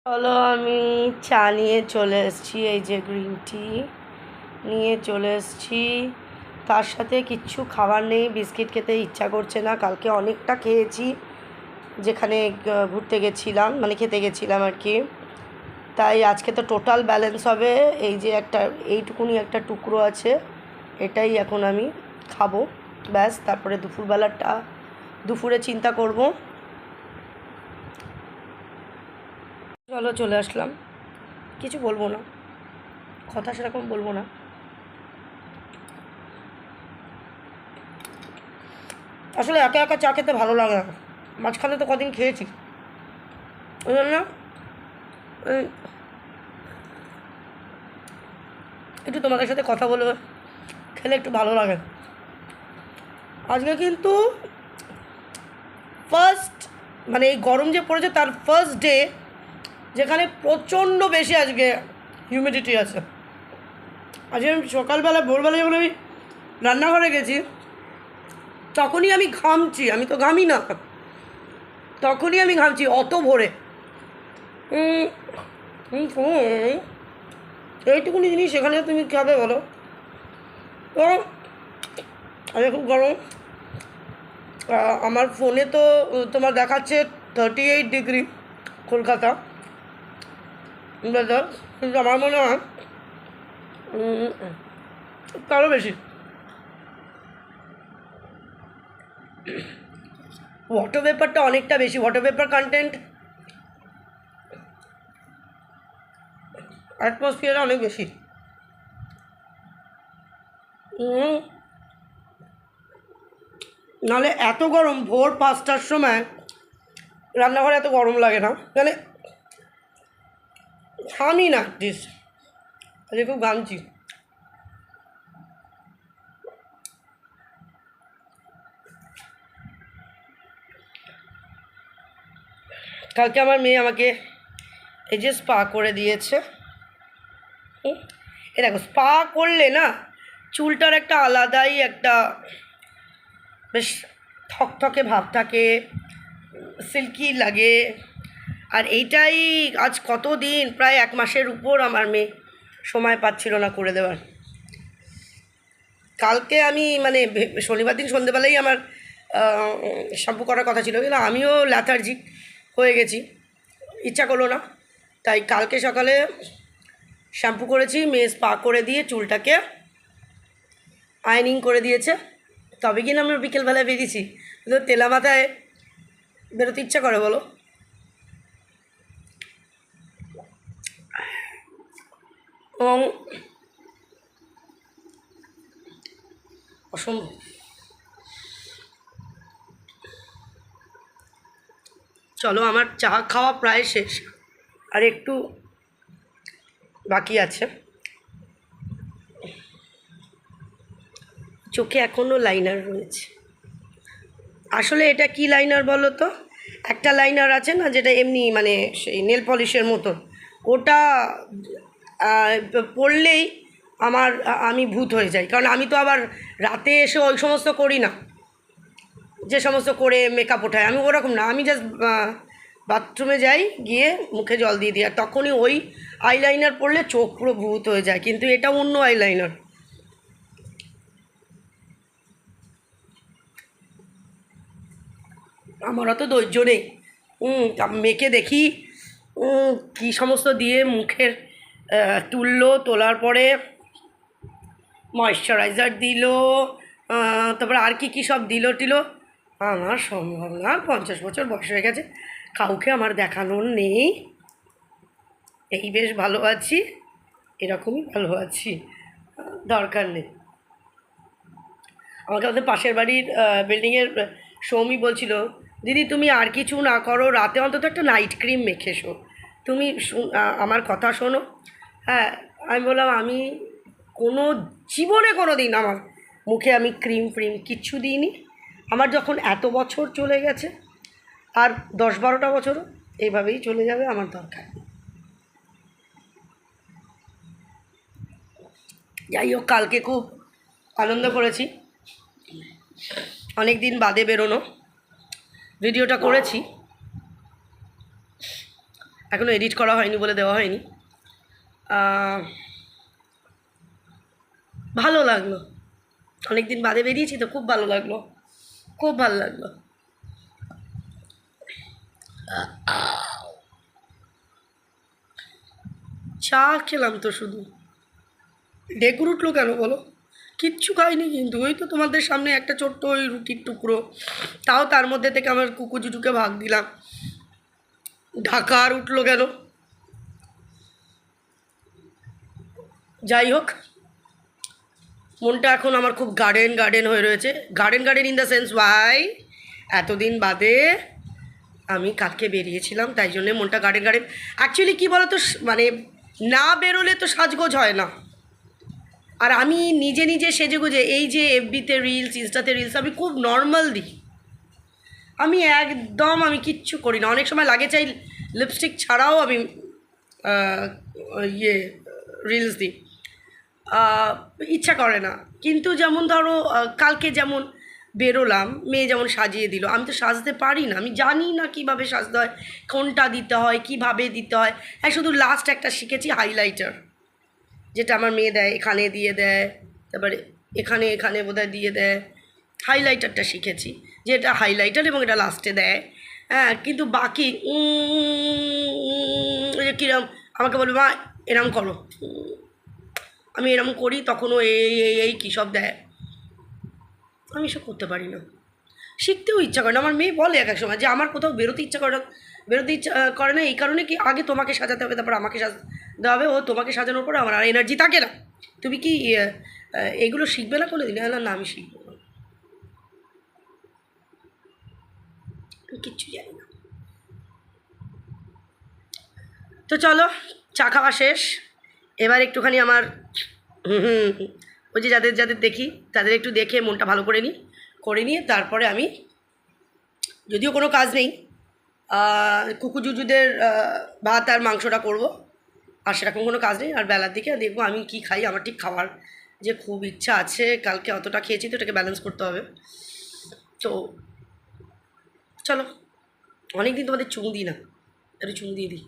চলো আমি চা নিয়ে চলে এসেছি, এই যে গ্রিন টি নিয়ে চলে এসেছি। তার সাথে কিচ্ছু খাবার নেই, বিস্কিট খেতে ইচ্ছা করছে না। কালকে অনেকটা খেয়েছি যেখানে ঘুরতে গেছিলাম, মানে খেতে গেছিলাম আর কি। তাই আজকে তো টোটাল ব্যালেন্স হবে। এই যে এইটুকুনি একটা টুকরো আছে, এটাই এখন আমি খাবো ব্যাস। তারপরে দুপুরে চিন্তা করব। চলো চলে আসলাম, কিছু বলবো না, কথা সেরকম বলবো না। আসলে একা একা চা খেতে ভালো লাগে না, মাঝখানে তো কদিন খেয়েছি, ওই জন্য একটু তোমাদের সাথে কথা বলে খেলে একটু ভালো লাগে। আজকে কিন্তু ফার্স্ট, মানে এই গরম যে পড়েছে তার ফার্স্ট ডে, যেখানে প্রচণ্ড বেশি আজকে হিউমিডিটি আছে। আজকে আমি সকালবেলা ভোরবেলা যখন আমি রান্নাঘরে গেছি তখনই আমি ঘামছি, আমি তো ঘামি না, তখনই আমি ঘামছি অত ভোরে। এইটুকুনি জিনিস সেখানে তুমি খাবে বলো? তো আজকে খুব গরম। আমার ফোনে তো তোমার দেখাচ্ছে 38 ডিগ্রি কলকাতা, কিন্তু আমার মনে হয় তারও বেশি। ওয়াটার পেপারটা অনেকটা বেশি, ওয়াটার পেপার কন্টেন্ট অ্যাটমসফিয়ারে অনেক বেশি। নাহলে এত গরম ভোর 5টার সময় রান্নাঘরে এত গরম লাগে না, মানে ঘামি না দিস, আজকে খুব ঘামছি। কালকে আমার মেয়ে আমাকে এই যে স্পা করে দিয়েছে। এ দেখো, স্পা করলে না চুলটার একটা আলাদাই একটা বেশ থকথকে ভাব থাকে, সিল্কি লাগে। আর এইটাই আজ কতদিন, প্রায় 1 মাসের উপর আমার মেয়ে সময় পাচ্ছিল না করে দেওয়ার। কালকে আমি মানে শনিবার দিন সন্ধেবেলাই আমার শ্যাম্পু করার কথা ছিল, কিন্তু আমিও ল্যাথার্জিক হয়ে গেছি, ইচ্ছা করলো না। তাই কালকে সকালে শ্যাম্পু করেছি, মেয়ে স্পা করে দিয়ে চুলটাকে আয়নিং করে দিয়েছে। তবে কিনা আমি বিকেলবেলায় বেরিয়েছি, কিন্তু তেলা মাথায় বেরোতে ইচ্ছা করে বলো? এবং অসম্ভব। চলো, আমার চা খাওয়া প্রায় শেষ, আর একটু বাকি আছে। চোখে এখনও লাইনার রয়েছে। আসলে এটা কি লাইনার বলো তো? একটা লাইনার আছে না যেটা এমনি মানে সেই নেল পলিশের মতন, ওটা পড়লেই আমি ভূত হয়ে যাই। কারণ আমি তো আবার রাতে এসে ওই সমস্ত করি না, যে সমস্ত করে মেকআপ ওঠায়, আমি ওরকম না। আমি জাস্ট বাথরুমে যাই, গিয়ে মুখে জল দিয়ে দিই, আর তখনই ওই আইলাইনার পরলে চোখ পুরো ভূত হয়ে যায়। কিন্তু এটা অন্য আইলাইনার। আমার অত ধৈর্য নেই। মেয়েকে দেখি কী সমস্ত দিয়ে মুখের তোলার পরে ময়শ্চারাইজার দিল, তারপরে আর কি কী সব দিল। আমার সম্ভব না, 50 বছর বয়স হয়ে গেছে, কাউকে আমার দেখানোর নেই। এই বেশ ভালো আছি, এরকমই ভালো আছি, দরকার নেই। আমাকে আমাদের পাশের বাড়ির বিল্ডিংয়ের সৌমি বলছিল, দিদি তুমি আর কিছু না করো, রাতে অন্তত একটা নাইট ক্রিম মেখে শো, তুমি আমার কথা শোনো। হ্যাঁ, আমি বললাম আমি জীবনে কোনো দিন আমার মুখে আমি ক্রিম ফ্রিম কিচ্ছু দিইনি। আমার যখন এত বছর চলে গেছে, আর 10-12টা বছরও এইভাবেই চলে যাবে, আমার দরকার। যাই হোক, কালকে খুব আনন্দ করেছি, অনেক দিন বাদে বেরোনো, ভিডিওটা করেছি। এখনও এডিট করা হয়নি বলে দেওয়া হয়নি। ভালো লাগলো, অনেক দিন বাদে বেরিয়েছি তো, খুব ভালো লাগলো, খুব ভালো লাগলো। চা খেলাম তো শুধু, ডেকুর উঠলো কেন বলো? কিচ্ছু খাইনি কিন্তু, ওই তো তোমাদের সামনে একটা ছোট্ট ওই রুটির টুকরো, তাও তার মধ্যে থেকে আমার কুকুজুটুকে ভাগ দিলাম। ঢাকা আর উঠলো কেন? যাই হোক, মনটা এখন আমার খুব গার্ডেন গার্ডেন হয়ে রয়েছে। Garden garden in the sense why, এতদিন বাদে আমি কালকে বেরিয়েছিলাম, তাই জন্যে মনটা গার্ডেন গার্ডেন। অ্যাকচুয়ালি কী বলো তো, মানে না বেরোলে তো সাজগোজ হয় না। আর আমি নিজে নিজে সেজেগুজে এই যে এফবিতে রিলস, ইনস্টাতে রিলস আমি খুব নর্মাল দিই, আমি একদম আমি কিচ্ছু করি না। অনেক সময় লাগে চাই লিপস্টিক ছাড়াও আমি ইয়ে রিলস দিই, ইচ্ছা করে না। কিন্তু যেমন ধরো কালকে যেমন বেরোলাম, মেয়ে যেমন সাজিয়ে দিল, আমি তো সাজতে পারি না, আমি জানি না কীভাবে সাজতে হয়, কোনটা দিতে হয়, কীভাবে দিতে হয়। হ্যাঁ, শুধু লাস্ট একটা শিখেছি হাইলাইটার, যেটা আমার মেয়ে দেয়, এখানে দিয়ে দেয়, তারপরে এখানে এখানে বোধহয় দিয়ে দেয়, হাইলাইটারটা শিখেছি, যেটা হাইলাইটার এবং এটা লাস্টে দেয়। হ্যাঁ, কিন্তু বাকি ওই যে কীরম আমাকে বলবে মা এরম করো, আমি এরম করি, তখনও এই কী সব দেয়, আমি এসব করতে পারি না, শিখতেও ইচ্ছা করে না। আমার মেয়ে বলে এক এক সময় যে আমার কোথাও বেরোতে ইচ্ছা করে না, বেরোতে ইচ্ছা করে না এই কারণে কি আগে তোমাকে সাজাতে হবে, তারপর আমাকে সাজাতে হবে, ও তোমাকে সাজানোর পরে আমার আর এনার্জি থাকে না। তুমি কি এগুলো শিখবে না কোনো দিন? না, আমি শিখবো না, আমি কিচ্ছু জানি না। তো চলো, চা খাওয়া শেষ, এবার একটুখানি আমার ওই যে যাদের যাদের দেখি তাদের একটু দেখে মনটা ভালো করে নিয়ে তারপরে আমি, যদিও কোনো কাজ নেই, কুকুজুজুদের ভাত আর মাংসটা করব, আর সেরকম কোনো কাজ নেই। আর বেলার দিকে দেখবো আমি কি খাই, আমার ঠিক খাওয়ার যে খুব ইচ্ছা আছে, কালকে অতটা খেয়েছি তো এটাকে ব্যালেন্স করতে হবে। তো চলো, অনেক দিন তোমাদের চুমু দিই না, একটু চুমু দিয়ে দিই।